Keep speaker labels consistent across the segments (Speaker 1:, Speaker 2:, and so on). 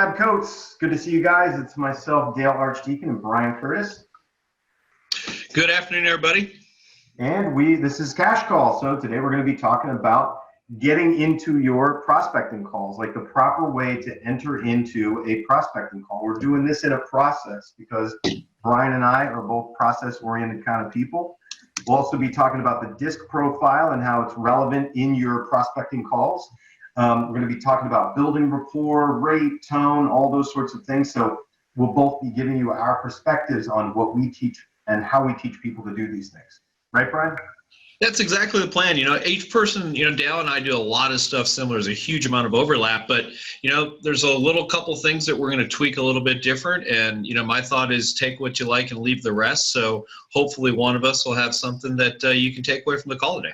Speaker 1: Lab Coats. Good to see you guys. It's myself, Dale Archdekin and Brian Curtis.
Speaker 2: Good afternoon, everybody.
Speaker 1: And this is Cash Call. So today we're going to be talking about getting into your prospecting calls, like the proper way to enter into a prospecting call. We're doing this in a process because Brian and I are both process-oriented kind of people. We'll also be talking about the DISC profile and how it's relevant in your prospecting calls. We're going to be talking about building rapport, rate, tone, all those sorts of things. So we'll both be giving you our perspectives on what we teach and how we teach people to do these things. Right, Brian?
Speaker 2: That's exactly the plan. Each person, Dale and I do a lot of stuff similar. There's a huge amount of overlap, but, there's a little couple things that we're going to tweak a little bit different. And, my thought is take what you like and leave the rest. So hopefully one of us will have something that you can take away from the call today.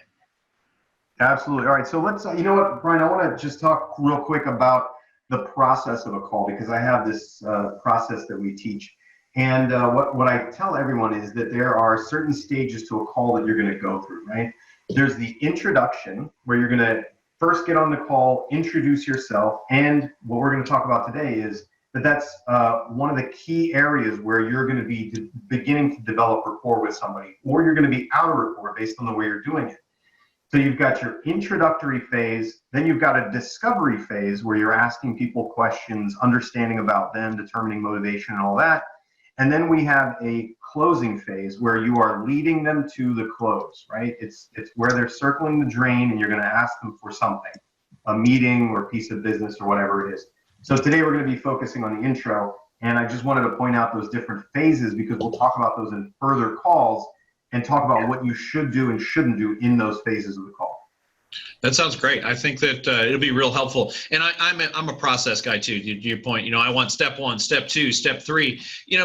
Speaker 1: Absolutely. All right. So let's, you know what, Brian, I want to just talk real quick about the process of a call, because I have this process that we teach. And what I tell everyone is that there are certain stages to a call that you're going to go through, right? There's the introduction, where you're going to first get on the call, introduce yourself. And what we're going to talk about today is that's one of the key areas where you're going to be beginning to develop rapport with somebody, or you're going to be out of rapport based on the way you're doing it. So you've got your introductory phase, then you've got a discovery phase where you're asking people questions, understanding about them, determining motivation and all that. And then we have a closing phase where you are leading them to the close, right? It's where they're circling the drain and you're going to ask them for something, a meeting or a piece of business or whatever it is. So today we're going to be focusing on the intro, and I just wanted to point out those different phases because we'll talk about those in further calls and talk about what you should do and shouldn't do in those phases of the call.
Speaker 2: That sounds great. I think that it'll be real helpful. And I'm a process guy too, to your point. I want step 1, step 2, step 3,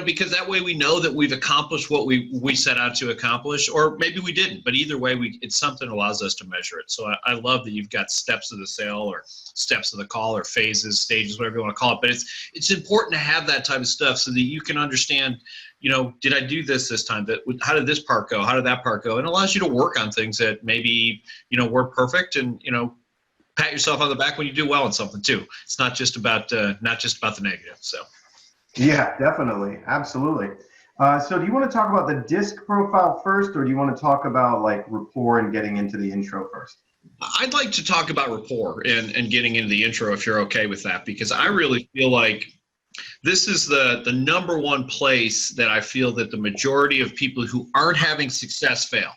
Speaker 2: because that way we know that we've accomplished what we set out to accomplish, or maybe we didn't, but either way, it's something that allows us to measure it. So I love that you've got steps of the sale or steps of the call or phases, stages, whatever you want to call it. But it's important to have that type of stuff so that you can understand, did I do this time? How did this part go? How did that part go? And it allows you to work on things that maybe, weren't perfect, and, pat yourself on the back when you do well in something too. It's not just about the negative. So.
Speaker 1: Yeah, definitely. Absolutely. So do you want to talk about the DISC profile first, or do you want to talk about like rapport and getting into the intro first?
Speaker 2: I'd like to talk about rapport and getting into the intro, if you're okay with that, because I really feel like this is the number one place that I feel that the majority of people who aren't having success fail.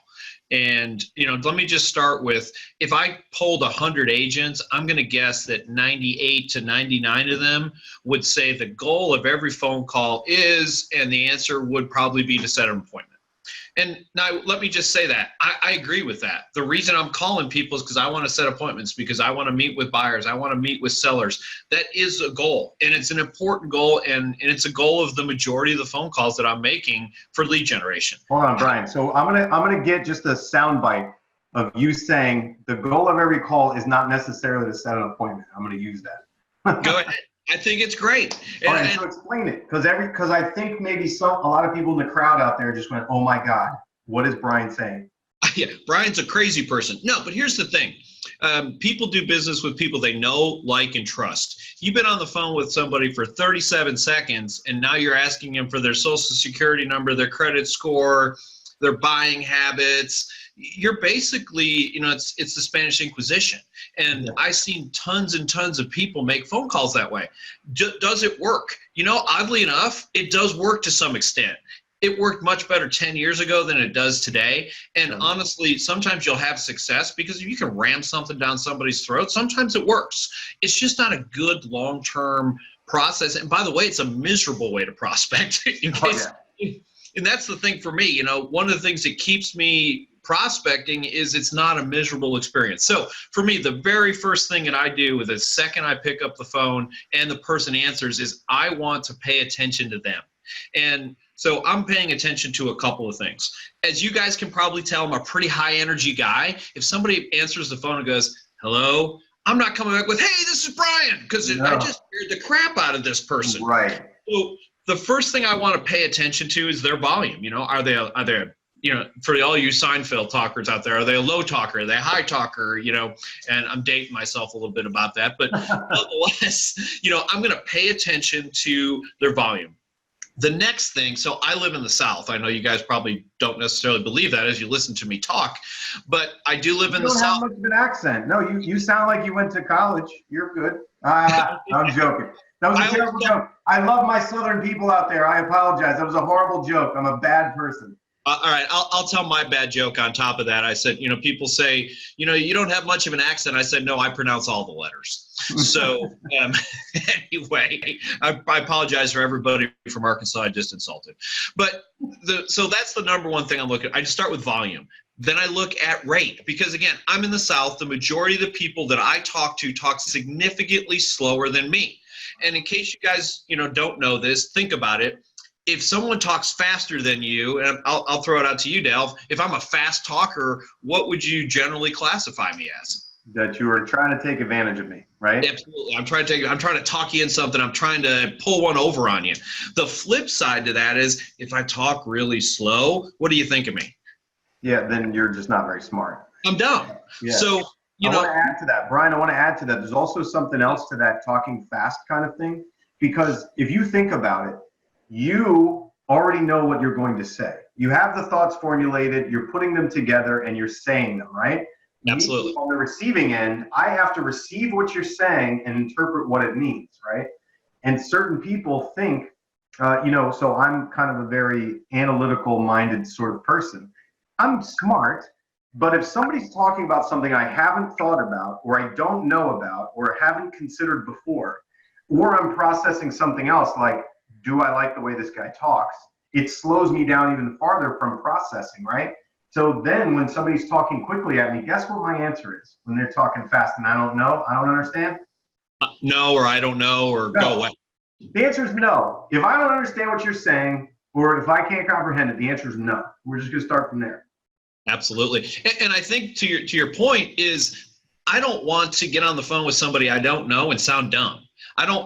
Speaker 2: And, let me just start with, if I polled 100 agents, I'm going to guess that 98 to 99 of them would say the goal of every phone call is, and the answer would probably be to set an appointment. And now let me just say that I agree with that. The reason I'm calling people is because I want to set appointments, because I want to meet with buyers. I want to meet with sellers. That is a goal, and it's an important goal, and it's a goal of the majority of the phone calls that I'm making for lead generation.
Speaker 1: Hold on, Brian. So I'm gonna get just a sound bite of you saying the goal of every call is not necessarily to set an appointment. I'm going to use that.
Speaker 2: Go ahead. I think it's great.
Speaker 1: All right, so explain it, because I think maybe a lot of people in the crowd out there just went, "Oh my God, what is Brian saying?"
Speaker 2: Yeah, Brian's a crazy person. No, but here's the thing. People do business with people they know, like, and trust. You've been on the phone with somebody for 37 seconds, and now you're asking them for their social security number, their credit score, their buying habits. You're basically, it's the Spanish Inquisition. And yeah. I've seen tons and tons of people make phone calls that way. Does it work? Oddly enough, it does work to some extent. It worked much better 10 years ago than it does today. And honestly, sometimes you'll have success because if you can ram something down somebody's throat, sometimes it works. It's just not a good long-term process. And by the way, it's a miserable way to prospect. And that's the thing for me. One of the things that keeps me prospecting is it's not a miserable experience. So for me, the very first thing that I do the second I pick up the phone and the person answers is I want to pay attention to them. And so I'm paying attention to a couple of things. As you guys can probably tell, I'm a pretty high energy guy. If somebody answers the phone and goes, "Hello," I'm not coming back with, "Hey, this is Brian," because I just scared the crap out of this person.
Speaker 1: Right.
Speaker 2: So the first thing I want to pay attention to is their volume. Are they for all you Seinfeld talkers out there, are they a low talker? Are they a high talker? And I'm dating myself a little bit about that, but nonetheless, I'm going to pay attention to their volume. The next thing, so I live in the South. I know you guys probably don't necessarily believe that as you listen to me talk, but I do live in the South.
Speaker 1: You don't have much of an accent. No, you sound like you went to college. You're good. I'm joking. That was a terrible joke. I love my Southern people out there. I apologize. That was a horrible joke. I'm a bad person.
Speaker 2: All right, I'll tell my bad joke on top of that. I said, people say, you don't have much of an accent. I said, no, I pronounce all the letters. So anyway, I apologize for everybody from Arkansas I just insulted. But so that's the number one thing I'm looking at. I just start with volume. Then I look at rate, because again, I'm in the South. The majority of the people that I talk to talk significantly slower than me. And in case you guys, don't know this, think about it. If someone talks faster than you, and I'll throw it out to you, Dale, if I'm a fast talker, what would you generally classify me as?
Speaker 1: That you were trying to take advantage of me, right?
Speaker 2: Absolutely. I'm trying to talk you in something. I'm trying to pull one over on you. The flip side to that is if I talk really slow, what do you think of me?
Speaker 1: Yeah, then you're just not very smart.
Speaker 2: I'm dumb.
Speaker 1: Yeah.
Speaker 2: So,
Speaker 1: I want to add to that, Brian, There's also something else to that talking fast kind of thing, because if you think about it, you already know what you're going to say. You have the thoughts formulated, you're putting them together, and you're saying them, right?
Speaker 2: Absolutely.
Speaker 1: On the receiving end, I have to receive what you're saying and interpret what it means, right? And certain people think, so I'm kind of a very analytical-minded sort of person. I'm smart, but if somebody's talking about something I haven't thought about, or I don't know about, or haven't considered before, or I'm processing something else like, do I like the way this guy talks? It slows me down even farther from processing, right? So then when somebody's talking quickly at me, guess what my answer is when they're talking fast and I don't know, I don't understand?
Speaker 2: No, or I don't know, or go away.
Speaker 1: The answer is no. If I don't understand what you're saying, or if I can't comprehend it, the answer is no. We're just going to start from there.
Speaker 2: Absolutely. And I think to your point is, I don't want to get on the phone with somebody I don't know and sound dumb.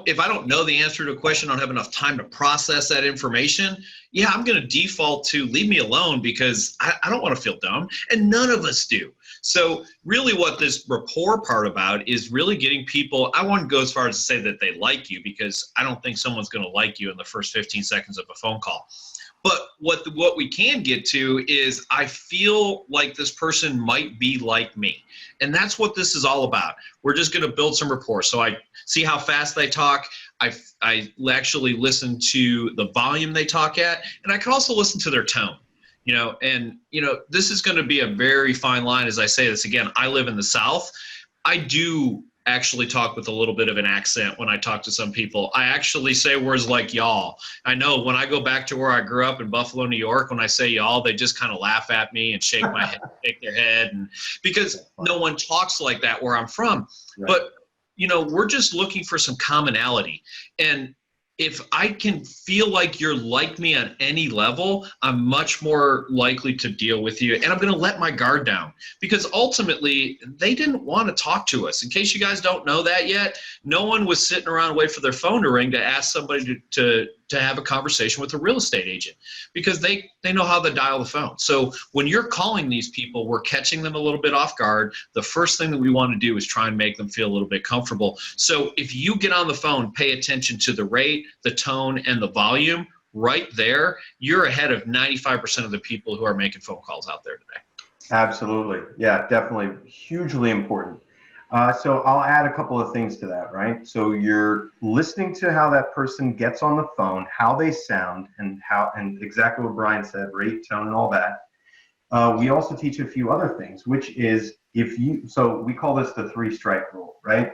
Speaker 2: If I don't know the answer to a question, I don't have enough time to process that information. Yeah, I'm going to default to leave me alone, because I don't want to feel dumb, and none of us do. So really what this rapport part about is really getting people, I wouldn't go as far as to say that they like you, because I don't think someone's going to like you in the first 15 seconds of a phone call. But what we can get to is, I feel like this person might be like me. And that's what this is all about. We're just going to build some rapport. So I see how fast they talk. I actually listen to the volume they talk at, and I can also listen to their tone. This is going to be a very fine line as I say this. Again, I live in the South. I do actually talk with a little bit of an accent when I talk to some people. I actually say words like y'all. I know when I go back to where I grew up in Buffalo, New York, when I say y'all, they just kind of laugh at me and shake my head, shake their head, and because no one talks like that where I'm from. Right. But we're just looking for some commonality. And if I can feel like you're like me on any level, I'm much more likely to deal with you. And I'm going to let my guard down, because ultimately they didn't want to talk to us. In case you guys don't know that yet, no one was sitting around waiting for their phone to ring to ask somebody to have a conversation with a real estate agent, because they know how to dial the phone. So when you're calling these people, we're catching them a little bit off guard. The first thing that we want to do is try and make them feel a little bit comfortable. So if you get on the phone, pay attention to the rate, the tone, and the volume. Right there, you're ahead of 95% of the people who are making phone calls out there today.
Speaker 1: Absolutely. Yeah, definitely. Hugely important. So I'll add a couple of things to that, right? So you're listening to how that person gets on the phone, how they sound, and exactly what Brian said, rate, tone, and all that. We also teach a few other things, which is so we call this the 3-strike rule, right?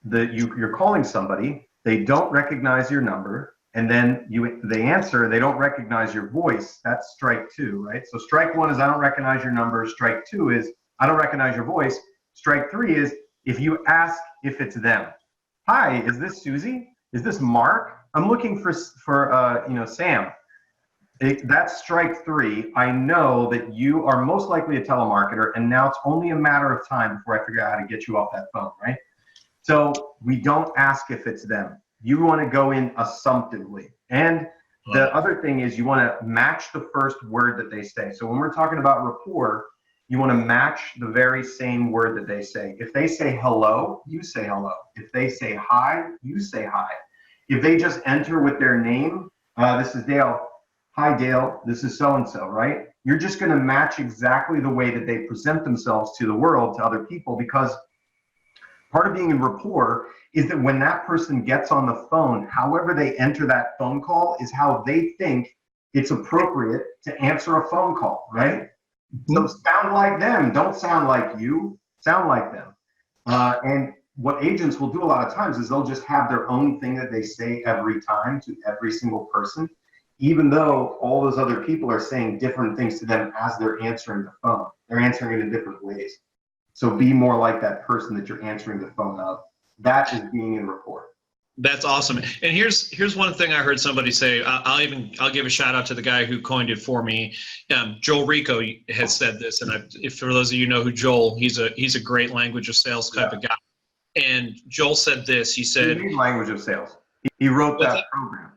Speaker 1: You're calling somebody, they don't recognize your number, and then they answer, they don't recognize your voice. That's strike 2, right? So strike 1 is I don't recognize your number. Strike 2 is I don't recognize your voice. Strike 3 is if you ask if it's them. Hi, is this Susie? Is this Mark? I'm looking for Sam. That's strike 3. I know that you are most likely a telemarketer, and now it's only a matter of time before I figure out how to get you off that phone, right? So we don't ask if it's them. You want to go in assumptively. And The other thing is you want to match the first word that they say. So when we're talking about rapport, you want to match the very same word that they say. If they say hello, you say hello. If they say hi, you say hi. If they just enter with their name, this is Dale. Hi, Dale. This is so-and-so, right? You're just going to match exactly the way that they present themselves to the world, to other people, because part of being in rapport is that when that person gets on the phone, however they enter that phone call is how they think it's appropriate to answer a phone call, right? So sound like them, don't sound like you, sound like them. And what agents will do a lot of times is they'll just have their own thing that they say every time to every single person, even though all those other people are saying different things to them as they're answering the phone. They're answering it in different ways. So be more like that person that you're answering the phone of. That is being in rapport. That's awesome. And here's one thing I heard somebody say. I'll give a shout out to the guy who coined it for me. Joel Rico has said this, and if for those of you know who Joel, he's a great language of sales type of guy. And Joel said this. He said, language of sales. He wrote that program.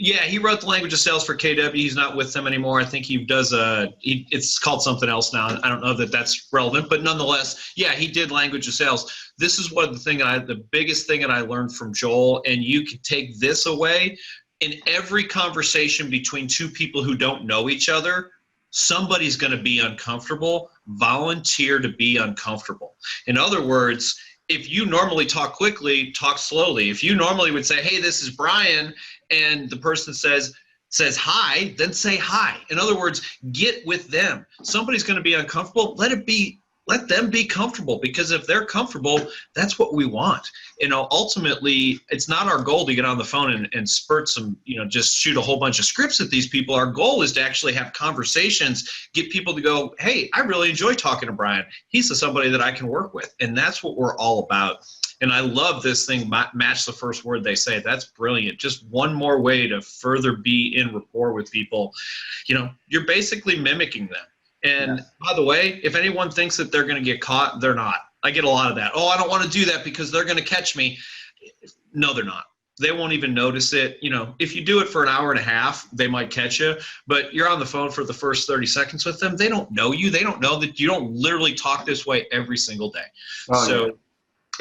Speaker 1: Yeah, he wrote the language of sales for KW. He's not with them anymore. I think he does it's called something else now. I don't know that that's relevant, but nonetheless, yeah, he did language of sales. This is what the biggest thing that I learned from Joel, and you can take this away. In every conversation between two people who don't know each other, somebody's going to be uncomfortable. Volunteer to be uncomfortable. In other words, if you normally talk quickly, talk slowly. If you normally would say, hey, this is Brian, and the person says hi, then say hi. In other words, get with them. Somebody's going to be uncomfortable. Let them be comfortable, because if they're comfortable, that's what we want. Ultimately, it's not our goal to get on the phone and spurt some, just shoot a whole bunch of scripts at these people. Our goal is to actually have conversations, get people to go, hey, I really enjoy talking to Brian. He's somebody that I can work with. And that's what we're all about. And I love this thing, match the first word they say. That's brilliant. Just one more way to further be in rapport with people. You're basically mimicking them. And by the way, if anyone thinks that they're going to get caught, they're not. I get a lot of that. Oh, I don't want to do that because they're going to catch me. No, they're not. They won't even notice it. If you do it for an hour and a half, they might catch you. But you're on the phone for the first 30 seconds with them. They don't know you. They don't know that you don't literally talk this way every single day.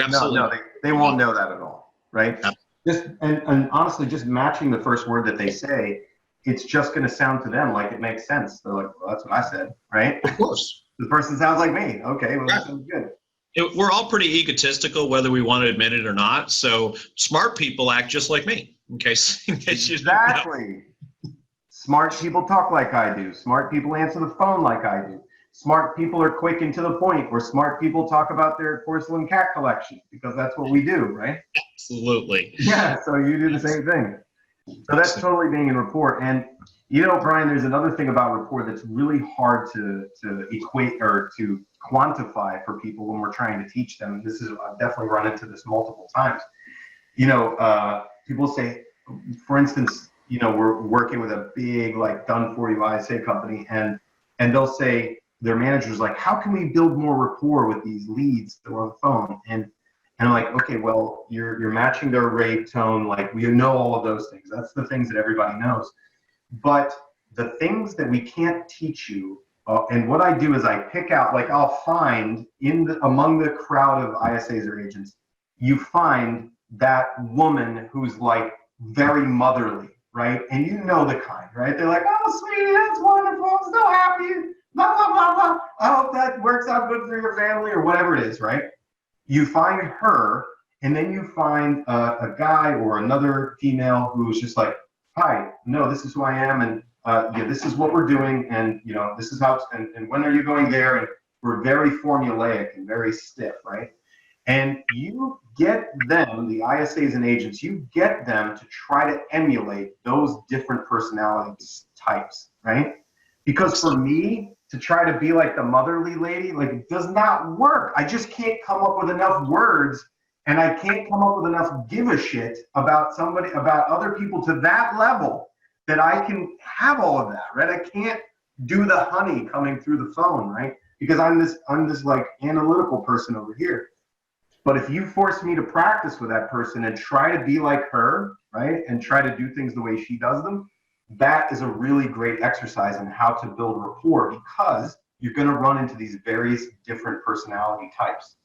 Speaker 1: Absolutely. No, they won't know that at all, right? Just and honestly, just matching the first word that they say, it's just going to sound to them like it makes sense. They're like, well, that's what I said, right? Of course. The person sounds like me. Okay, well, that sounds good. We're all pretty egotistical, whether we want to admit it or not. So smart people act just like me. In case exactly. Smart people talk like I do. Smart people answer the phone like I do. Smart people are quick and to the point, where smart people talk about their porcelain cat collection, because that's what we do, right? Absolutely. Yeah, so you do the same thing. So that's totally being in rapport. And Brian, there's another thing about rapport that's really hard to equate or to quantify for people when we're trying to teach them. I've definitely run into this multiple times. People say, for instance, we're working with a big, done for you ISA company, and they'll say, their manager's like, how can we build more rapport with these leads that are on the phone? And I'm like, okay, well, you're matching their rate, tone, we know all of those things. That's the things that everybody knows. But the things that we can't teach you, and what I do is I pick out, I'll find among the crowd of ISAs or agents, you find that woman who's very motherly, right? And the kind, right? They're like, oh, sweetie, that's wonderful. I'm so happy. Blah, blah, blah, blah. I hope that works out good for your family, or whatever it is, right? You find her, and then you find a guy or another female who's just like, hi, no, this is who I am, and this is what we're doing, and this is how, and when are you going there? And we're very formulaic and very stiff, right? And you get them, the ISAs and agents, you get them to try to emulate those different personality types, right? Because for me, to try to be like the motherly lady, it does not work. I just can't come up with enough words, and I can't come up with enough give a shit about other people to that level that I can have all of that, right? I can't do the honey coming through the phone, right? Because I'm this analytical person over here. But if you force me to practice with that person and try to be like her, right? And try to do things the way she does them, that is a really great exercise in how to build rapport, because you're going to run into these various different personality types.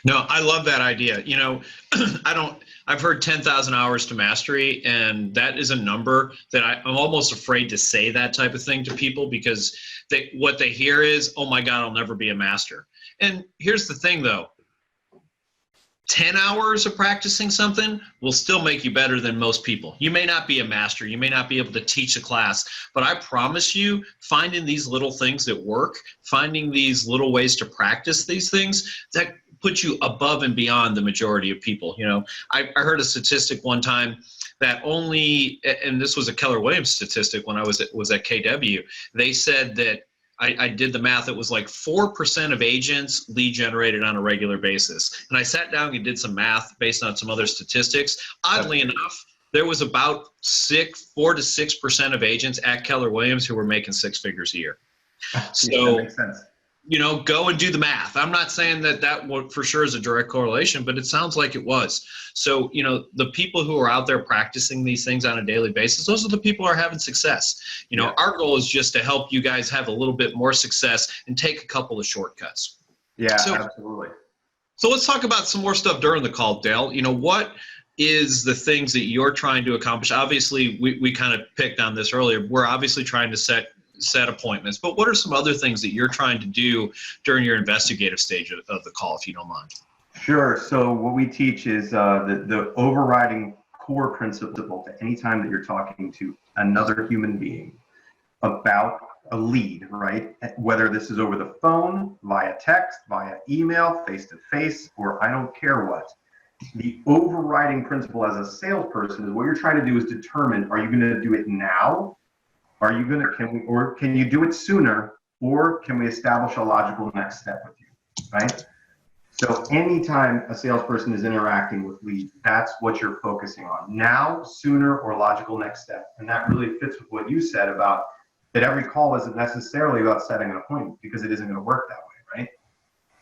Speaker 2: No, I love that idea. You know, I've heard 10,000 hours to mastery, and that is a number that I'm almost afraid to say that type of thing to people, because what they hear is, oh my God, I'll never be a master. And here's the thing though, 10 hours of practicing something will still make you better than most people. You may not be a master, you may not be able to teach a class, but I promise you, finding these little things that work, finding these little ways to practice these things, that put you above and beyond the majority of people. You know, I heard a statistic one time that only, and this was a Keller Williams statistic when I was at KW, they said that, I did the math, it was like 4% of agents lead generated on a regular basis. And I sat down and did some math based on some other statistics. Oddly enough, there was about 4 to 6% of agents at Keller Williams who were making 6 figures a year. So,
Speaker 1: yeah, that makes sense.
Speaker 2: You know, go and do the math. I'm not saying that for sure is a direct correlation, but it sounds like it was. So, you know, the people who are out there practicing these things on a daily basis, those are the people who are having success. You know, our goal is just to help you guys have a little bit more success and take a couple of shortcuts.
Speaker 1: Yeah, absolutely.
Speaker 2: So let's talk about some more stuff during the call, Dale. You know, what is the things that you're trying to accomplish? Obviously, we kind of picked on this earlier. We're obviously trying to set appointments, but what are some other things that you're trying to do during your investigative stage of the call, if you don't mind?
Speaker 1: Sure. So what we teach is the overriding core principle to any time that you're talking to another human being about a lead, right? Whether this is over the phone, via text, via email, face-to-face, or I don't care what. The overriding principle as a salesperson is what you're trying to do is determine, are you going to do it now? Are you going to, can you do it sooner, or can we establish a logical next step with you, right? So anytime a salesperson is interacting with leads, that's what you're focusing on. Now, sooner, or logical next step. And that really fits with what you said about that every call isn't necessarily about setting an appointment, because it isn't going to work that way, right?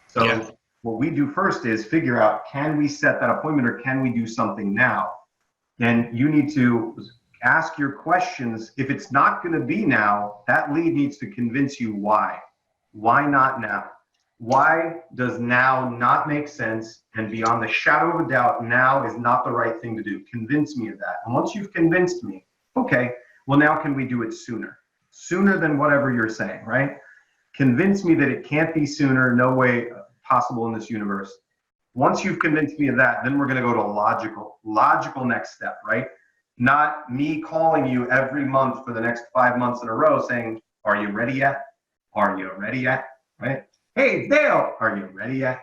Speaker 1: So what we do first is figure out, can we set that appointment, or can we do something now? And you need to ask your questions. If it's not going to be now, that lead needs to convince you why. Why not now? Why does now not make sense? And beyond the shadow of a doubt, now is not the right thing to do. Convince me of that. And once you've convinced me, okay, well, now can we do it sooner? Sooner than whatever you're saying, right? Convince me that it can't be sooner, no way possible in this universe. Once you've convinced me of that, then we're going to go to a logical next step, right? Not me calling you every month for the next 5 months in a row saying, are you ready yet? Are you ready yet? Right? Hey, Dale, are you ready yet?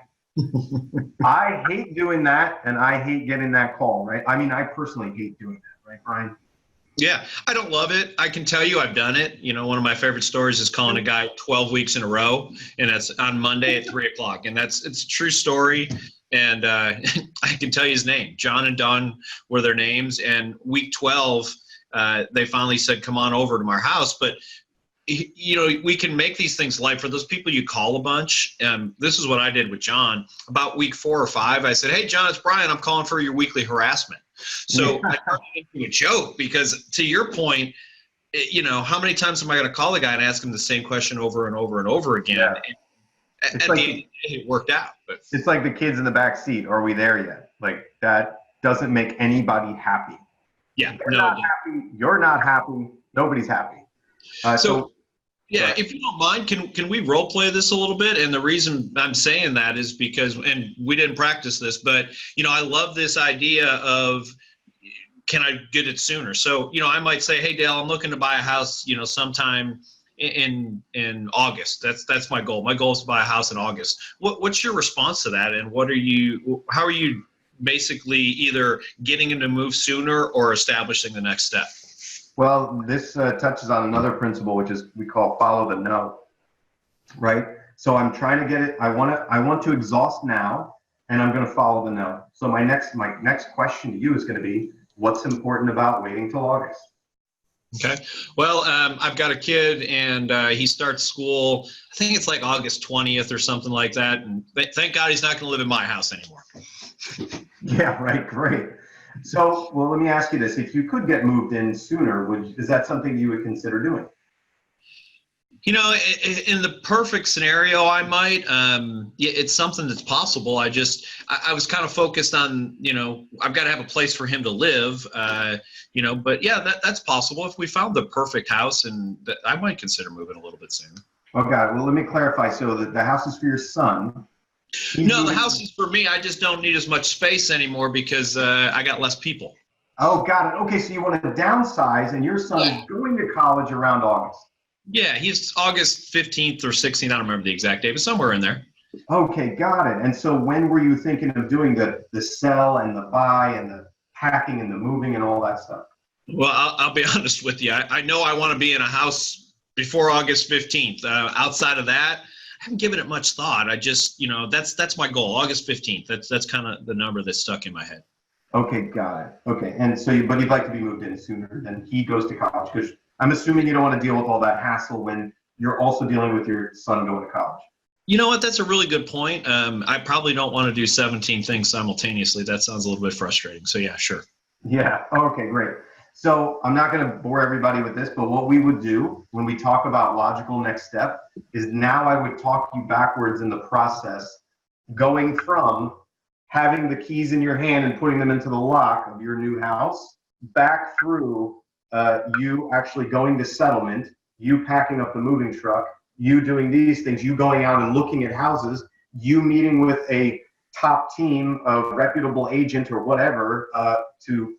Speaker 1: I hate doing that, and I hate getting that call, right? I mean, I personally hate doing that, right, Brian?
Speaker 2: Yeah, I don't love it. I can tell you I've done it. You know, one of my favorite stories is calling a guy 12 weeks in a row, and that's on Monday at 3 o'clock. And it's a true story. And I can tell you his name. John and Don were their names. And week 12, they finally said, come on over to my house. But, you know, we can make these things light for those people you call a bunch. This is what I did with John. About week 4 or 5, I said, hey, John, it's Brian. I'm calling for your weekly harassment. So I turned it into a joke, because to your point, you know, how many times am I going to call the guy and ask him the same question over and over and over again? Yeah. At the end of the day, it worked out. But
Speaker 1: it's like the kids in the back seat. Are we there yet? Like, that doesn't make anybody happy.
Speaker 2: Yeah.
Speaker 1: They're not happy. You're not happy. Nobody's happy.
Speaker 2: So yeah, if you don't mind, can we role play this a little bit? And the reason I'm saying that is because, and we didn't practice this, but, you know, I love this idea of, can I get it sooner? So, you know, I might say, hey, Dale, I'm looking to buy a house, you know, sometime in August. That's my goal. My goal is to buy a house in August. What's your response to that? And how are you basically either getting him to move sooner or establishing the next step?
Speaker 1: Well, this touches on another principle, which is we call follow the no, right? So I'm trying to get it. I want to exhaust now, and I'm going to follow the no. So my next question to you is going to be, what's important about waiting till August?
Speaker 2: Okay. Well, I've got a kid, and he starts school, I think it's like August 20th or something like that. And thank God he's not going to live in my house anymore.
Speaker 1: Yeah, right. Great. So, well, let me ask you this. If you could get moved in sooner, is that something you would consider doing?
Speaker 2: You know, in the perfect scenario, I might. It's something that's possible. I was kind of focused on, I've got to have a place for him to live, but yeah, that's possible. If we found the perfect house, and I might consider moving a little bit sooner.
Speaker 1: Oh, God. Well, let me clarify. So the house is for your son.
Speaker 2: No, the house is for me. I just don't need as much space anymore because I got less people.
Speaker 1: Oh, got it. Okay, so you want to downsize, and your son is going to college around August.
Speaker 2: Yeah, he's August 15th or 16th. I don't remember the exact date, but somewhere in there.
Speaker 1: Okay, got it. And so when were you thinking of doing the sell and the buy and the packing and the moving and all that stuff?
Speaker 2: Well, I'll be honest with you. I know I want to be in a house before August 15th. Outside of that, I haven't given it much thought. I just, that's my goal, August 15th. That's kind of the number that's stuck in my head.
Speaker 1: Okay, got it. Okay, and so but you'd like to be moved in sooner than he goes to college, because I'm assuming you don't want to deal with all that hassle when you're also dealing with your son going to college.
Speaker 2: You know what? That's a really good point. I probably don't want to do 17 things simultaneously. That sounds a little bit frustrating. So yeah, sure.
Speaker 1: Yeah. Okay, great. So I'm not going to bore everybody with this, but what we would do when we talk about logical next step is now I would talk you backwards in the process, going from having the keys in your hand and putting them into the lock of your new house back through you actually going to settlement, you packing up the moving truck, you doing these things, you going out and looking at houses, you meeting with a top team of reputable agent or whatever to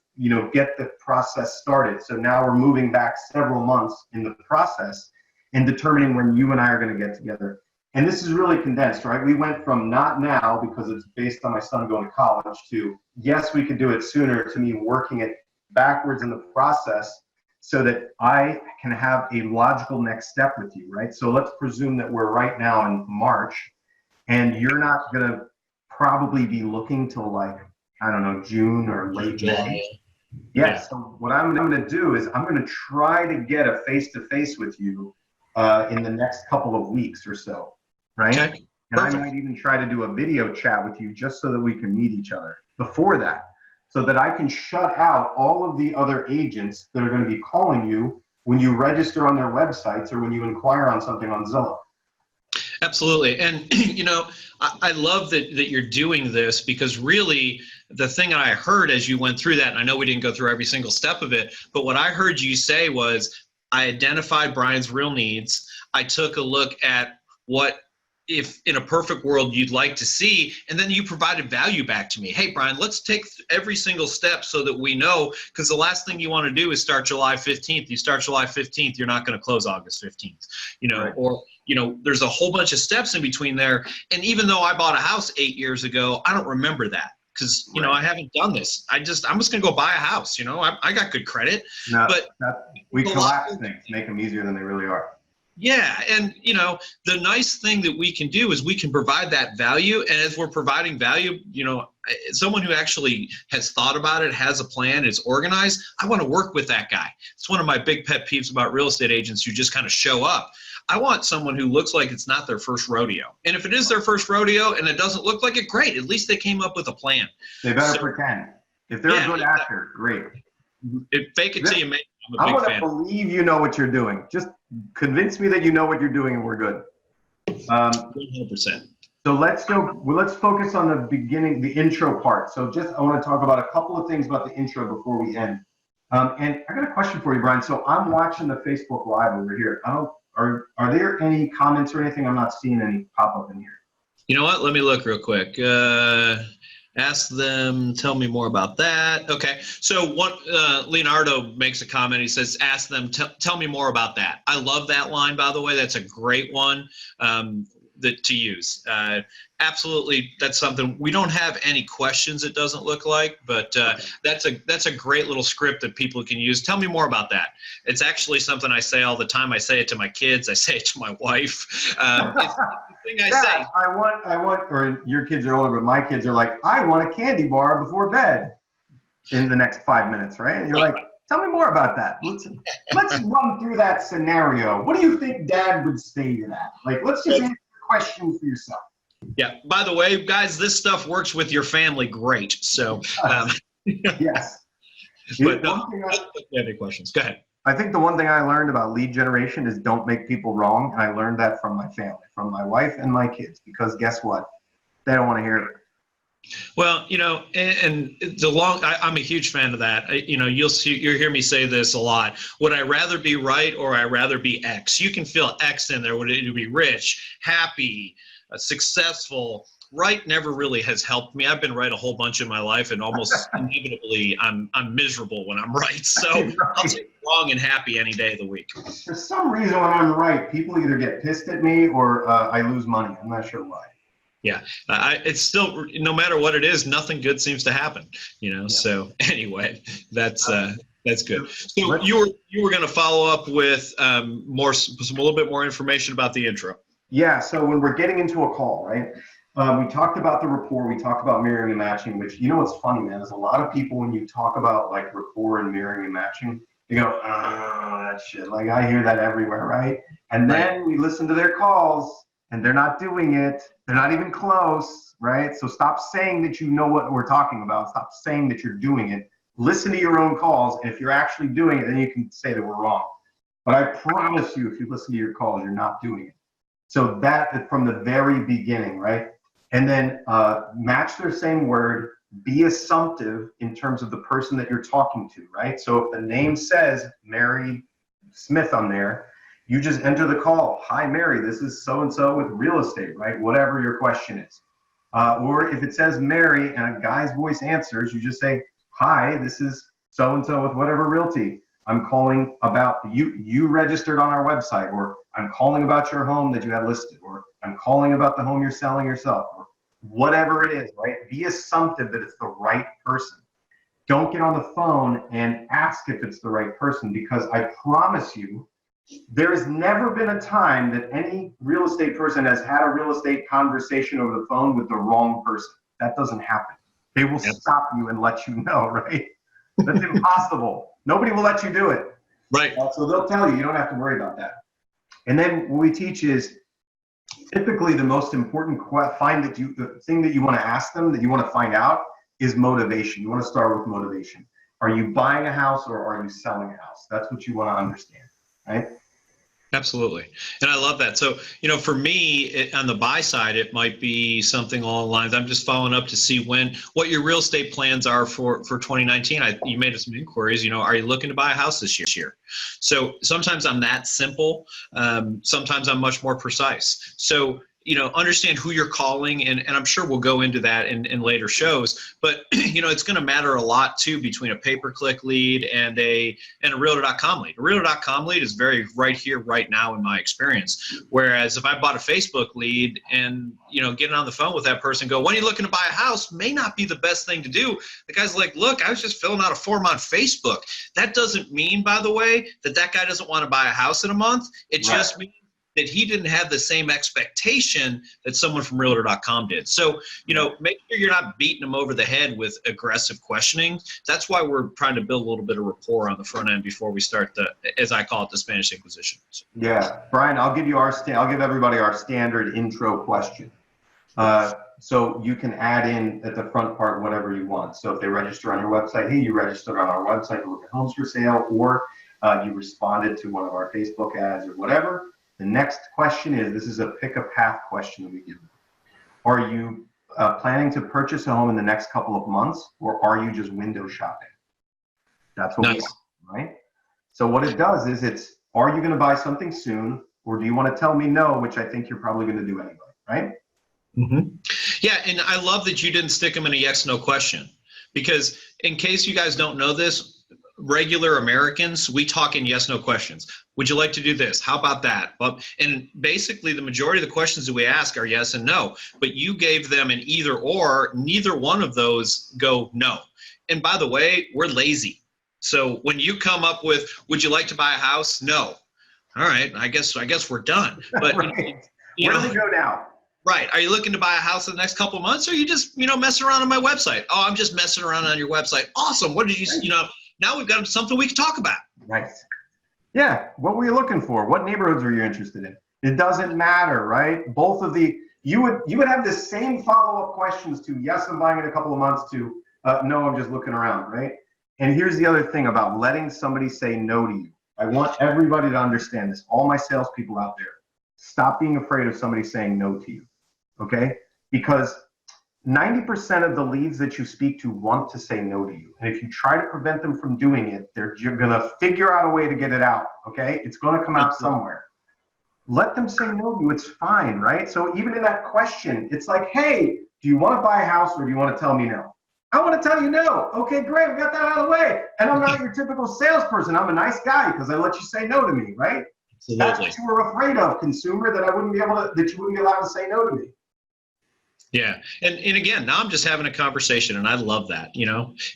Speaker 1: get the process started. So now we're moving back several months in the process and determining when you and I are going to get together. And this is really condensed, right? We went from not now because it's based on my son going to college to yes, we could do it sooner, to me working it backwards in the process so that I can have a logical next step with you, right? So let's presume that we're right now in March and you're not going to probably be looking till June or late May. Yeah, so what I'm going to do is I'm going to try to get a face-to-face with you in the next couple of weeks or so, right?
Speaker 2: Okay.
Speaker 1: And I might even try to do a video chat with you just so that we can meet each other before that, so that I can shut out all of the other agents that are going to be calling you when you register on their websites or when you inquire on something on Zillow.
Speaker 2: Absolutely. And, I love that you're doing this, because really the thing I heard as you went through that, and I know we didn't go through every single step of it, but what I heard you say was, I identified Brian's real needs. I took a look at what, if in a perfect world, you'd like to see, and then you provided value back to me. Hey, Brian, let's take every single step so that we know, because the last thing you want to do is start July 15th. You start July 15th, you're not going to close August 15th, right. Or, there's a whole bunch of steps in between there. And even though I bought a house 8 years ago, I don't remember that because, I haven't done this. I'm just going to go buy a house. I got good credit.
Speaker 1: No, but we collapse things, make them easier than they really are.
Speaker 2: Yeah, and the nice thing that we can do is we can provide that value, and as we're providing value, someone who actually has thought about it, has a plan, is organized, I want to work with that guy. It's one of my big pet peeves about real estate agents who just kind of show up. I want someone who looks like it's not their first rodeo. And if it is their first rodeo and it doesn't look like it, great. At least they came up with a plan.
Speaker 1: They better pretend. If they're a good actor, great.
Speaker 2: Fake it till you make it.
Speaker 1: I'm a big fan. Believe you know what you're doing. Just convince me that you know what you're doing and we're good.
Speaker 2: 100%.
Speaker 1: So let's focus on the beginning, the intro part. So I want to talk about a couple of things about the intro before we end. And I got a question for you, Brian. So I'm watching the Facebook Live over here. Are there any comments or anything? I'm not seeing any pop up in here.
Speaker 2: You know what? Let me look real quick. Ask them, tell me more about that. Okay, so Leonardo makes a comment. He says, ask them, tell me more about that. I love that line, by the way. That's a great one to use. Absolutely, that's something. We don't have any questions, it doesn't look like, but that's a great little script that people can use. Tell me more about that. It's actually something I say all the time. I say it to my kids. I say it to my wife. It's the thing I say.
Speaker 1: I want, or your kids are older, but my kids are like, I want a candy bar before bed in the next 5 minutes, right? And you're like, tell me more about that. Let's run through that scenario. What do you think Dad would say to that? Let's just answer the question for yourself.
Speaker 2: Yeah. By the way, guys, this stuff works with your family great. So
Speaker 1: Yes.
Speaker 2: But no, any questions? Go ahead.
Speaker 1: I think the one thing I learned about lead generation is don't make people wrong. And I learned that from my family, from my wife and my kids, because guess what? They don't want to hear it.
Speaker 2: Well, and I'm a huge fan of that. You'll hear me say this a lot. Would I rather be right or I rather be X? You can feel X in there. Would it be rich, happy, successful? Right never really has helped me. I've been right a whole bunch in my life, and almost inevitably I'm miserable when I'm right. So I'll take wrong and happy any day of the week.
Speaker 1: For some reason, when I'm right, people either get pissed at me or I lose money. I'm not sure why.
Speaker 2: Yeah, it's still, no mamatter what it is, nothing good seems to happen. Yeah. So anyway, that's good. So you were going to follow up with a little bit more information about the intro. Yeah.
Speaker 1: So when we're getting into a call, right? We talked about the rapport. We talked about mirroring and matching. Which, what's funny, man, is a lot of people, when you talk about like rapport and mirroring and matching, they go, "Oh, that shit." Like I hear that everywhere, right? And then we listen to their calls, and they're not doing it. They're not even close, right? So stop saying that you know what we're talking about. Stop saying that you're doing it. Listen to your own calls, and if you're actually doing it, then you can say that we're wrong. But I promise you, if you listen to your calls, you're not doing it. So that from the very beginning, right? And then match their same word. Be assumptive in terms of the person that you're talking to, right? So if the name says Mary Smith on there, you just enter the call. Hi, Mary, this is so-and-so with real estate, right? Whatever your question is. Or if it says Mary and a guy's voice answers, you just say, hi, this is so-and-so with whatever realty. I'm calling about you registered on our website, or I'm calling about your home that you have listed, or I'm calling about the home you're selling yourself, or whatever it is, right? Be assumptive that it's the right person. Don't get on the phone and ask if it's the right person, because I promise you, there has never been a time that any real estate person has had a real estate conversation over the phone with the wrong person. That doesn't happen. They will stop you and let you know, right? That's impossible. Nobody will let you do it.
Speaker 2: Right.
Speaker 1: So they'll tell you, you don't have to worry about that. And then what we teach is typically the most important the thing that you want to ask them, that you want to find out, is motivation. You want to start with motivation. Are you buying a house or are you selling a house? That's what you want to understand. Right?
Speaker 2: Absolutely. And I love that. So, for me on the buy side, it might be something along the lines, I'm just following up to see what your real estate plans are for 2019. You made some inquiries, are you looking to buy a house this year? So sometimes I'm that simple. Sometimes I'm much more precise. So, understand who you're calling, and I'm sure we'll go into that in later shows, but it's going to matter a lot too between a pay-per-click lead and a Realtor.com lead. A Realtor.com lead is very right here, right now in my experience. Whereas if I bought a Facebook lead and, getting on the phone with that person, go, when are you looking to buy a house, may not be the best thing to do. The guy's like, look, I was just filling out a form on Facebook. That doesn't mean, by the way, that guy doesn't want to buy a house in a month. It just means that he didn't have the same expectation that someone from Realtor.com did. So, make sure you're not beating them over the head with aggressive questioning. That's why we're trying to build a little bit of rapport on the front end before we start as I call it, the Spanish Inquisition.
Speaker 1: Yeah, Brian, I'll give everybody our standard intro question. So you can add in at the front part whatever you want. So if they register on your website, hey, you registered on our website to look at homes for sale, or you responded to one of our Facebook ads or whatever. The next question this is a pick a path question that we give them. Are you planning to purchase a home in the next couple of months, or are you just window shopping? That's what we want, right? So what it does is are you going to buy something soon, or do you want to tell me no, which I think you're probably going to do anyway, right?
Speaker 2: Mm-hmm. Yeah, and I love that you didn't stick them in a yes/no question, because in case you guys don't know this, regular Americans, we talk in yes/no questions. Would you like to do this? How about that? And basically the majority of the questions that we ask are yes and no, but you gave them an either or. Neither one of those go no. And by the way, we're lazy. So when you come up with, would you like to buy a house? No. All right, I guess we're done. But
Speaker 1: right. Where do we go now?
Speaker 2: Right. Are you looking to buy a house in the next couple of months, or are you just, messing around on my website? Oh, I'm just messing around on your website. Awesome. What did you, now we've got something we can talk about.
Speaker 1: Right. Yeah. What were you looking for? What neighborhoods were you interested in? It doesn't matter, right? Both of you would have the same follow-up questions to yes, I'm buying in a couple of months, to No, I'm just looking around, right? And here's the other thing about letting somebody say no to you. I want everybody to understand this. All my salespeople out there, stop being afraid of somebody saying no to you, okay? Because 90% of the leads that you speak to want to say no to you. And if you try to prevent them from doing it, you're going to figure out a way to get it out, okay? It's going to come out somewhere. Let them say no to you. It's fine, right? So even in that question, it's like, hey, do you want to buy a house or do you want to tell me no? I want to tell you no. Okay, great. We got that out of the way. And I'm not your typical salesperson. I'm a nice guy because I let you say no to me, right?
Speaker 2: Absolutely.
Speaker 1: That's what you were afraid of, consumer, that you wouldn't be allowed to say no to me.
Speaker 2: Yeah. And again, now I'm just having a conversation and I love that,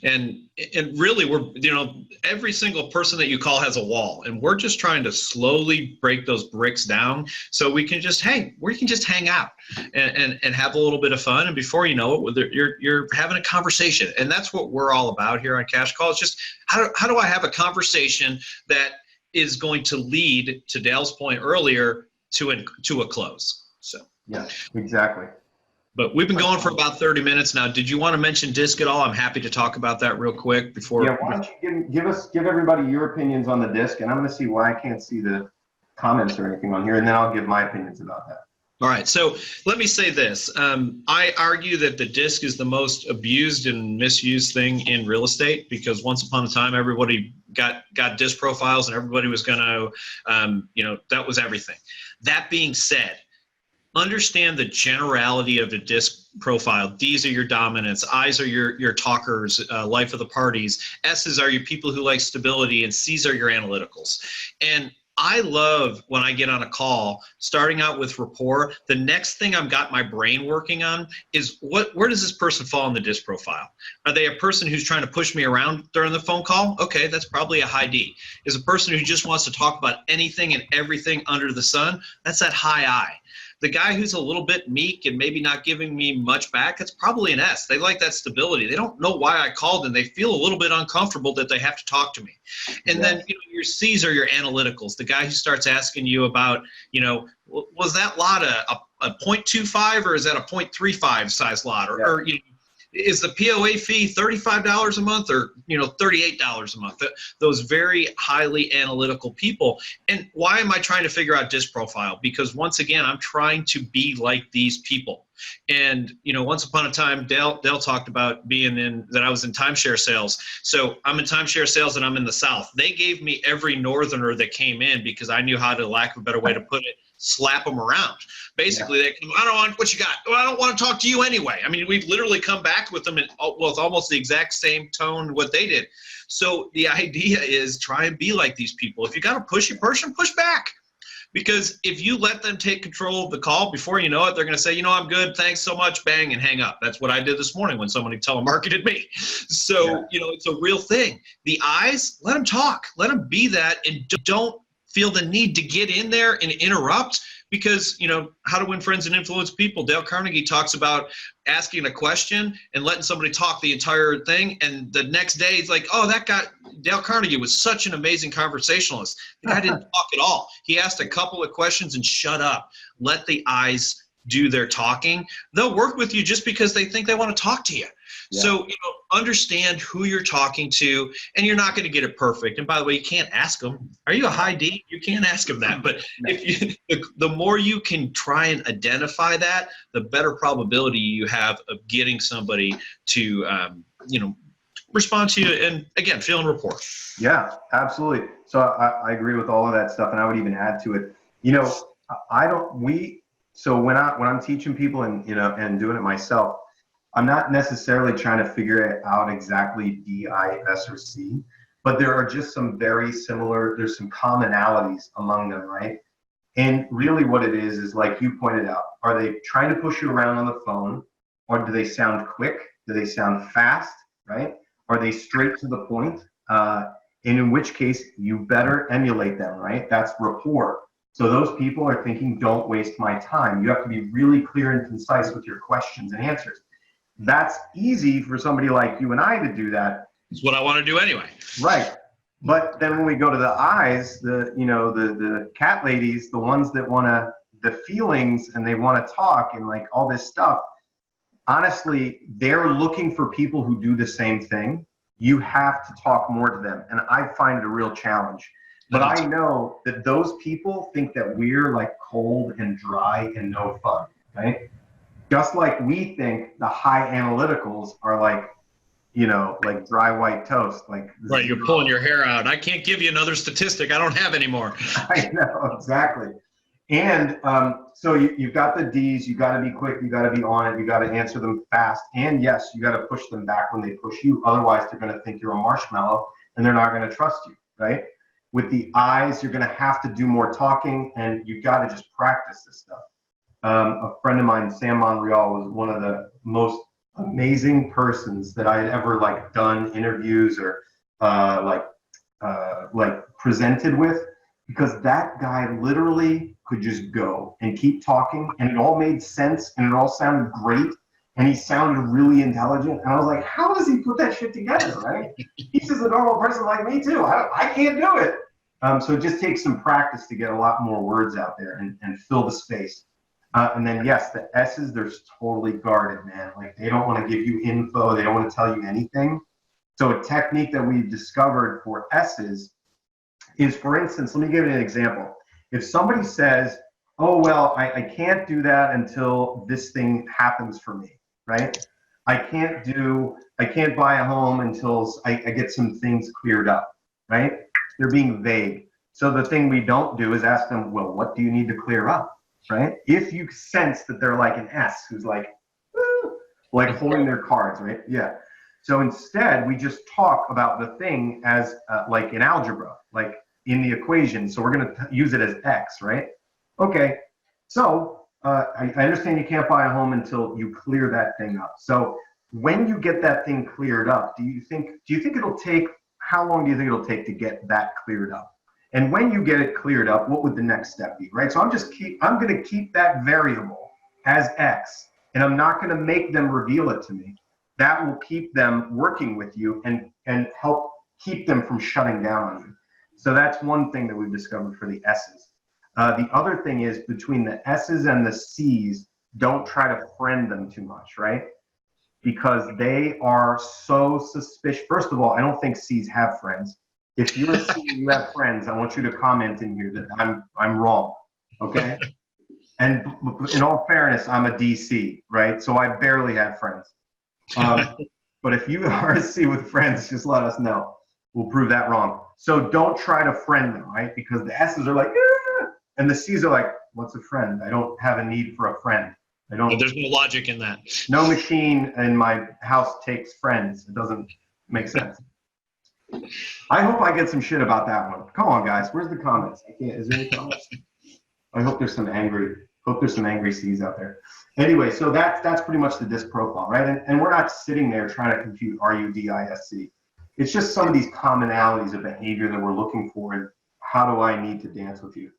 Speaker 2: and really we're, every single person that you call has a wall and we're just trying to slowly break those bricks down so we can just hang out and have a little bit of fun. And before you know it, you're having a conversation. And that's what we're all about here on Cash Call. It's just how do I have a conversation that is going to lead, to Dale's point earlier, to a close. So
Speaker 1: yeah, exactly.
Speaker 2: But we've been going for about 30 minutes now. Did you want to mention DISC at all? I'm happy to talk about that real quick before.
Speaker 1: Yeah, why don't you give everybody your opinions on the DISC, and I'm going to see why I can't see the comments or anything on here, and then I'll give my opinions about that.
Speaker 2: All right. So let me say this. I argue that the DISC is the most abused and misused thing in real estate because once upon a time, everybody got DISC profiles and everybody was going to, that was everything. That being said, understand the generality of the DISC profile. D's are your dominants, I's are your talkers, life of the parties, S's are your people who like stability, and C's are your analyticals. And I love when I get on a call, starting out with Rapport, the next thing I've got my brain working on is where does this person fall in the DISC profile? Are they a person who's trying to push me around during the phone call? Okay, that's probably a high D. Is a person who just wants to talk about anything and everything under the sun? That's that high I. The guy who's a little bit meek and maybe not giving me much back, it's probably an S. They like that stability. They don't know why I called and they feel a little bit uncomfortable that they have to talk to me. And then your C's are your analyticals. The guy who starts asking you about, was that lot a 0.25 or is that a 0.35 size lot? Or is the POA fee $35 a month or $38 a month? Those very highly analytical people. And why am I trying to figure out DISC profile? Because once again, I'm trying to be like these people. And once upon a time, Dale talked about that I was in timeshare sales. So I'm in timeshare sales and I'm in the South. They gave me every northerner that came in because I knew how to, lack of a better way to put it, slap them around. Basically, they come, I don't want what you got. Well, I don't want to talk to you anyway. I mean, we've literally come back with them in, it's almost the exact same tone what they did. So the idea is try and be like these people. If you got to push a person, push back. Because if you let them take control of the call, before you know it, they're going to say, I'm good, thanks so much, bang, and hang up. That's what I did this morning when somebody telemarketed me. So, it's a real thing. The eyes, let them talk. Let them be that, and don't feel the need to get in there and interrupt. Because, How to Win Friends and Influence People, Dale Carnegie talks about asking a question and letting somebody talk the entire thing. And the next day, it's like, oh, Dale Carnegie was such an amazing conversationalist. The guy didn't talk at all. He asked a couple of questions and shut up. Let the eyes do their talking. They'll work with you just because they think they want to talk to you. Yeah. So, understand who you're talking to, and you're not going to get it perfect. And by the way, you can't ask them, are you a high D? You can't ask them that. But the more you can try and identify that, the better probability you have of getting somebody to, respond to you and, again, feel in rapport.
Speaker 1: Yeah, absolutely. So I agree with all of that stuff, and I would even add to it. So when I'm teaching people and doing it myself, I'm not necessarily trying to figure it out exactly D, I, S, or C, but there are just some very similar, there's some commonalities among them, right? And really what it is like you pointed out, are they trying to push you around on the phone, or do they sound quick? Do they sound fast, right? Are they straight to the point? And in which case, you better emulate them, right? That's rapport. So those people are thinking, don't waste my time. You have to be really clear and concise with your questions and answers. That's easy for somebody like you and I to do that.
Speaker 2: It's what I want to do anyway.
Speaker 1: Right. But then when we go to the eyes, the cat ladies, the ones that want the feelings and they want to talk and like all this stuff, honestly, they're looking for people who do the same thing. You have to talk more to them. And I find it a real challenge. But I know that those people think that we're like cold and dry and no fun, right? Just like we think the high analyticals are like, you know, like dry white toast. Like
Speaker 2: right, you're pulling your hair out. I can't give you another statistic. I don't have any more.
Speaker 1: I know, exactly. And so you've got the D's, you got to be quick, you got to be on it, you got to answer them fast. And yes, you got to push them back when they push you. Otherwise, they're going to think you're a marshmallow and they're not going to trust you, right? With the I's, you're going to have to do more talking, and you've got to just practice this stuff. A friend of mine, Sam Monreal, was one of the most amazing persons that I had ever like done interviews or like presented with, because that guy literally could just go and keep talking, and it all made sense, and it all sounded great, and he sounded really intelligent. And I was like, how does he put that shit together, right? He's just a normal person like me too. I can't do it. So it just takes some practice to get a lot more words out there and fill the space. And then yes, the S's, they're totally guarded, man. Like they don't want to give you info. They don't want to tell you anything. So a technique that we've discovered for S's is, for instance, let me give you an example. If somebody says, oh, well, I can't do that until this thing happens for me, right? I can't buy a home until I get some things cleared up, right? They're being vague. So the thing we don't do is ask them, well, what do you need to clear up, right? If you sense that they're like an S who's like holding their cards, right? Yeah. So instead, we just talk about the thing as like in algebra, like in the equation. So we're going to use it as X, right? Okay. So I understand you can't buy a home until you clear that thing up. So when you get that thing cleared up, do you think it'll take, how long do you think it'll take to get that cleared up? And when you get it cleared up, what would the next step be, right? So I'm going to keep that variable as X, and I'm not going to make them reveal it to me. That will keep them working with you and help keep them from shutting down on you. So that's one thing that we've discovered for the S's. The other thing is, between the S's and the C's, don't try to friend them too much, right? Because they are so suspicious. First of all, I don't think C's have friends. If you're a C and you have friends, I want you to comment in here that I'm wrong, okay? And in all fairness, I'm a DC, right? So I barely have friends. But if you are a C with friends, just let us know. We'll prove that wrong. So don't try to friend them, right? Because the S's are like, yeah, and the C's are like, what's a friend? I don't have a need for a friend.
Speaker 2: There's no logic in that.
Speaker 1: No machine in my house takes friends. It doesn't make sense. I hope I get some shit about that one. Come on, guys. Where's the comments? Is there any comments? I hope there's some angry C's out there. Anyway, so that's pretty much the DISC profile, right? And we're not sitting there trying to compute RUDISC. It's just some of these commonalities of behavior that we're looking for, and how do I need to dance with you?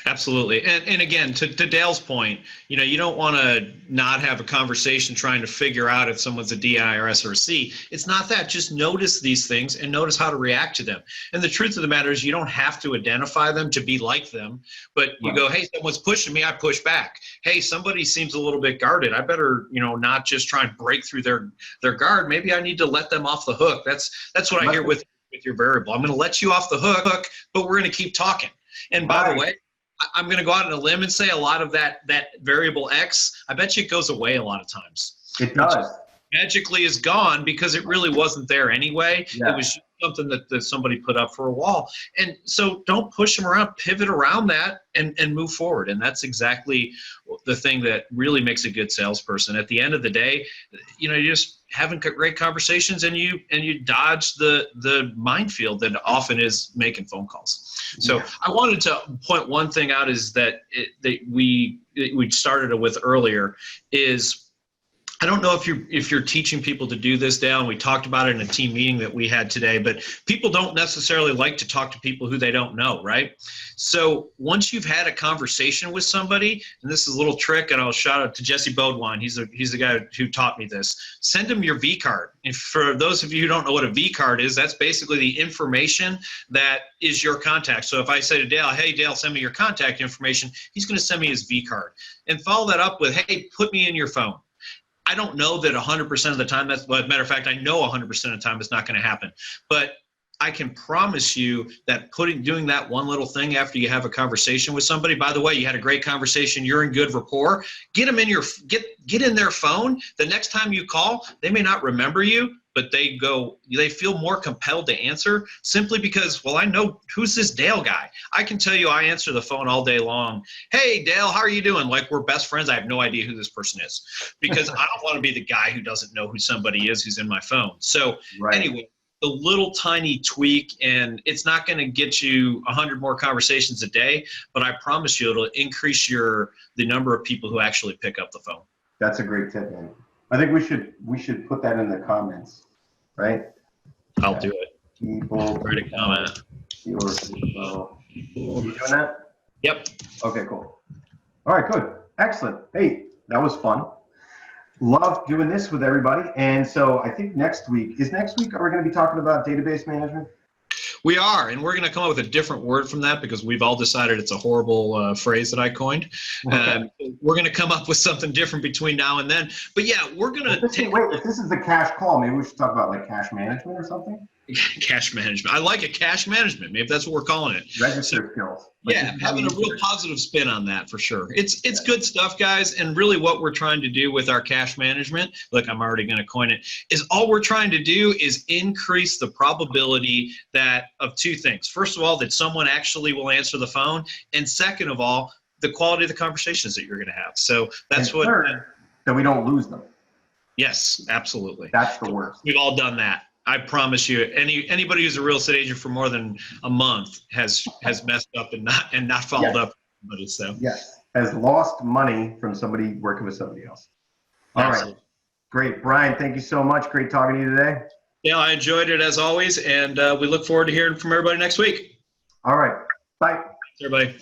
Speaker 2: Absolutely. And again, to Dale's point, you don't want to not have a conversation trying to figure out if someone's a D, I, or S, or a C. It's not that. Just notice these things and notice how to react to them. And the truth of the matter is, you don't have to identify them to be like them, but you go, hey, someone's pushing me, I push back. Hey, somebody seems a little bit guarded. I better, not just try and break through their guard. Maybe I need to let them off the hook. That's what I hear with your variable. I'm going to let you off the hook, but we're going to keep talking. And by the way, I'm going to go out on a limb and say a lot of that variable X, I bet you it goes away a lot of times.
Speaker 1: It does.
Speaker 2: Magically is gone because it really wasn't there anyway. Yeah. It was just something that somebody put up for a wall. And so don't push them around, pivot around that and move forward. And that's exactly the thing that really makes a good salesperson. At the end of the day, you're just having great conversations, and you dodge the minefield that often is making phone calls. So I wanted to point one thing out is that we started with earlier is I don't know if you're teaching people to do this, Dale, and we talked about it in a team meeting that we had today, but people don't necessarily like to talk to people who they don't know, right? So once you've had a conversation with somebody, and this is a little trick, and I'll shout out to Jesse Bodwine. He's the guy who taught me this. Send him your V card. And for those of you who don't know what a V card is, that's basically the information that is your contact. So if I say to Dale, hey, Dale, send me your contact information, he's going to send me his V card. And follow that up with, hey, put me in your phone. I don't know that 100% of the time, but matter of fact, I know 100% of the time it's not going to happen. But I can promise you that doing that one little thing after you have a conversation with somebody, by the way, you had a great conversation, you're in good rapport, get them in get in their phone. The next time you call, they may not remember you, but they feel more compelled to answer simply because, well, I know who's this Dale guy. I can tell you I answer the phone all day long. Hey, Dale, how are you doing? Like we're best friends. I have no idea who this person is because I don't want to be the guy who doesn't know who somebody is who's in my phone. So Anyway, the little tiny tweak, and it's not going to get you 100 more conversations a day, but I promise you it'll increase the number of people who actually pick up the phone.
Speaker 1: That's a great tip, man. I think we should put that in the comments, right?
Speaker 2: I'll do it.
Speaker 1: People
Speaker 2: Write a comment.
Speaker 1: You doing that?
Speaker 2: Yep.
Speaker 1: Okay, cool. All right, good. Excellent. Hey, that was fun. Love doing this with everybody. And so I think next week, are we going to be talking about database management?
Speaker 2: We are, and we're going to come up with a different word from that because we've all decided it's a horrible phrase that I coined.
Speaker 1: Okay.
Speaker 2: We're going to come up with something different between now and then. But yeah, we're going to
Speaker 1: if this is the cash call, maybe we should talk about like cash management or something?
Speaker 2: Cash management. I like it, cash management. Maybe that's what we're calling it.
Speaker 1: Register skills. Like
Speaker 2: yeah, having a real positive spin on that for sure. It's good stuff, guys. And really what we're trying to do with our cash management, look, I'm already going to coin it, is all we're trying to do is increase the probability of two things. First of all, that someone actually will answer the phone. And second of all, the quality of the conversations that you're going to have. So that's
Speaker 1: and third, that we don't lose them.
Speaker 2: Yes, absolutely.
Speaker 1: That's the worst.
Speaker 2: We've all done that. I promise you, anybody who's a real estate agent for more than a month has messed up and not followed up. So
Speaker 1: yes, has lost money from somebody working with somebody else. All right, great, Brian. Thank you so much. Great talking to you today.
Speaker 2: Yeah, I enjoyed it as always, and we look forward to hearing from everybody next week.
Speaker 1: All right, bye.
Speaker 2: Thanks, everybody.